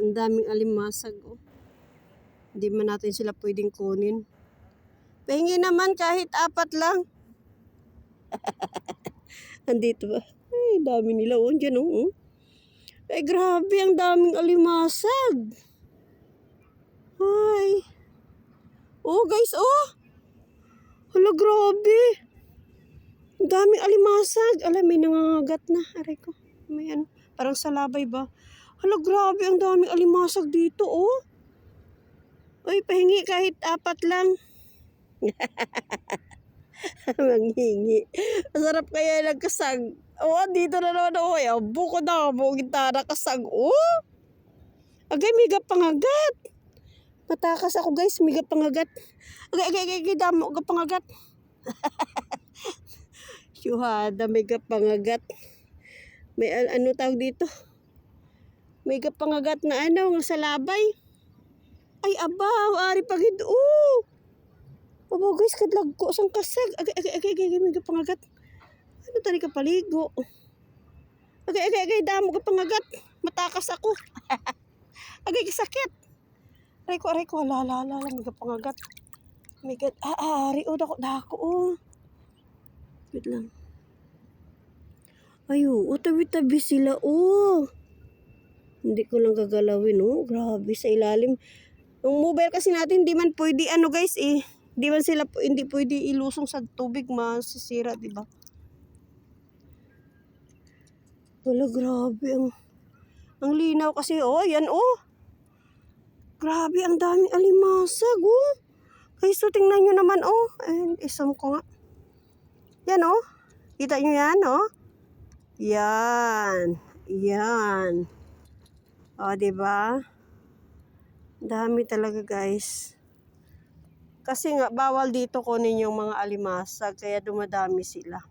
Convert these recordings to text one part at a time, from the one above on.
Ang daming alimasag, oh. Hindi man natin sila pwedeng kunin. Pahingi naman kahit 4 lang. Andito ba? Ay, dami nila, oh. Diyan, oh. Ay, grabe, ang daming alimasag. Ay. Oh, guys, oh. Hala, grabe. Ang daming alimasag. Alam, may nangangagat na. Aray ko. May ano, parang salabay ba? Hala, grabe, ang daming alimasag dito, oh. Uy, pahingi kahit 4 lang. Manghingi. Masarap kaya nagkasag. Oh, dito na naman ako. Ay, buko na ako. Gitara kasag. Oh. Agay, may gapangagat. Matakas ako, guys. May gapangagat. Agay, damo. Gapangagat. Syuhada, may gapangagat. May ano tawag dito? May gapangagat na ano, nga salabay. Ay, abaw. Ari pagid. Oh. Abo, guys, kadlag ko sang kasag. Agay, may gapangagat. Ano tani ka paligo? Agay, damo gapangagat. Matakas ako. Agay, sakit. Aray ko, hala, may gapangagat. May god, ari, oh, dako, oh. Wait lang. Ayo, oh, tabi-tabi sila, oh. Hindi ko lang gagalawin, oh. Grabe, sa ilalim. Yung mobile kasi natin, hindi man pwede, ano guys, eh. Hindi man sila, hindi pwede ilusong sa tubig, masisira, diba? Wala, grabe, ang linaw kasi, oh, yan, oh. Grabe, ang daming alimasag, oh. Guys, so tingnan nyo naman, oh. And isam ko nga. Yan, oh. Kita nyo yan, oh. Yan. O, diba? Dami talaga, guys. Kasi nga, bawal dito kunin yung mga alimasag, kaya dumadami sila.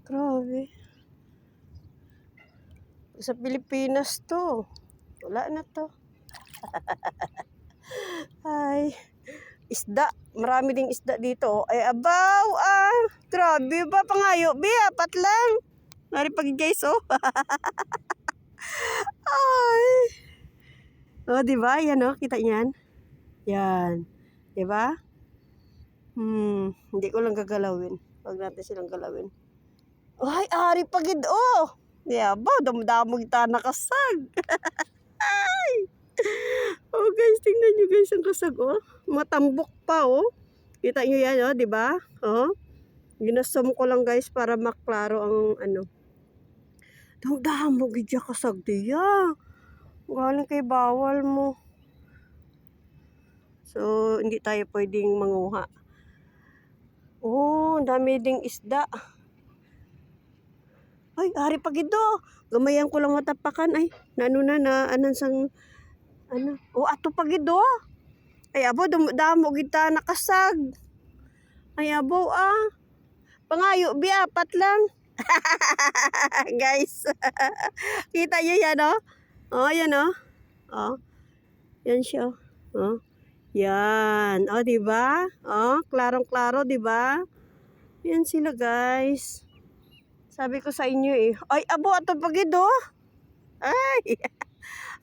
Grabe. Sa Pilipinas to. Wala na to. Ay, isda. Marami ding isda dito. Ay, abaw, grabe ba, pangayo. 4 lang. Mari pag guys, oh. Ay. Oh, diba? Yan, oh. Kita niyan? Yan. Diba? Hindi ko lang gagalawin. Huwag natin silang galawin. Ay, ari pagid, oh. Yabaw, damo kita nakasag. Ay. Oh, guys, tingnan nyo, guys, ang kasag, oh. Matambok pa, oh. Kita nyo yan, oh, diba? Oh. Ginasam ko lang, guys, para maklaro ang ano. Damo gidya kasag diya. Galing kay bawal mo. So, hindi tayo pwedeng manguha. Oh, dami ding isda. Ay, ari pagido. Gamayan ko lang matapakan. Ay, anan sang, ano. Oh, ato pagido. Ay, abo, damo kita nakasag. Ay, abo, Pangayo, 4 lang. Guys. Kita nyo yan, oh. Oh, yan, oh. Oh. Yan siya, oh. Yan. Oh, diba? Oh, klarong-klaro, diba? Yan sila, guys. Sabi ko sa inyo, eh. Ay, abo, ato pagido. Ay.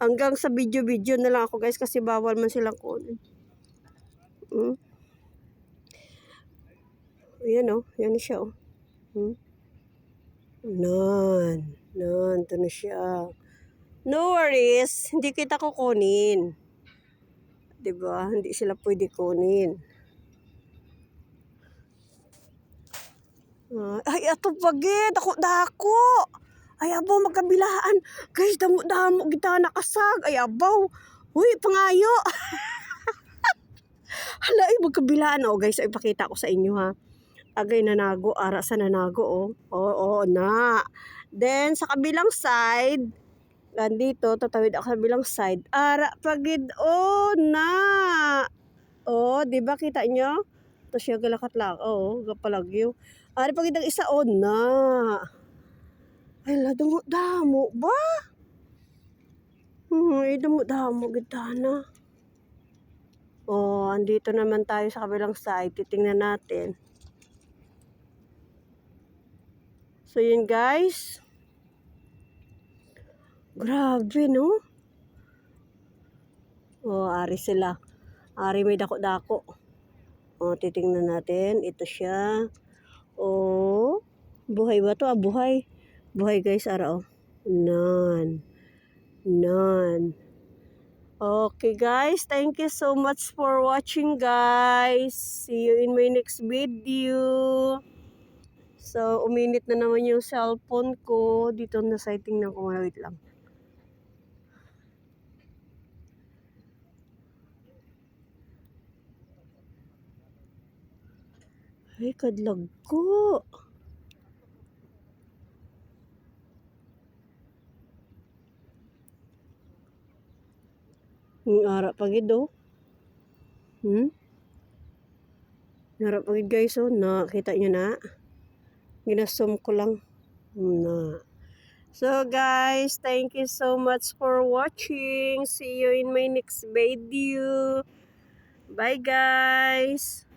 Hanggang sa video na lang ako, guys, kasi bawal man silang kunin. Yan, oh. Yan siya, oh. Ito na siya. No worries, hindi kita kukunin. Diba? Hindi sila pwede kunin. Ay, ato pagid. Dako. Ay, abaw, magkabilaan. Guys, damo kita nakasag. Ay, abaw. Uy, pangayo. Hala, ay, magkabilaan. Oh, guys, ipakita ko sa inyo, ha. Agay nanago, ara sa nanago, oh. Oo, na. Then, sa kabilang side, nandito, tatawid ako sa kabilang side. Ara, pagid, oh, na. Oh, di ba kita nyo? Ito siya galakat lang. Oh, gapalagyo. Ara, pagid ang isa, oh, na. Ay, damo ba? Damo, gitana. Oh, andito naman tayo sa kabilang side. Titingnan natin. So yun guys. Grabe no. Oh, ari sila. Ari may dako-dako. Oh, titingnan natin. Ito siya. Oh, buhay ba to? Ah, buhay. Buhay guys, ara oh. Nan. Nan. Okay guys, thank you so much for watching guys. See you in my next video. So, uminit na naman yung cellphone ko. Dito na sighting ng ko. Wait lang. Ay, kadlag ko. Yung ara pagid oh. Narap pagid guys oh. Nakita nyo na. Ginasum ko lang. Na. So guys, thank you so much for watching. See you in my next video. Bye guys.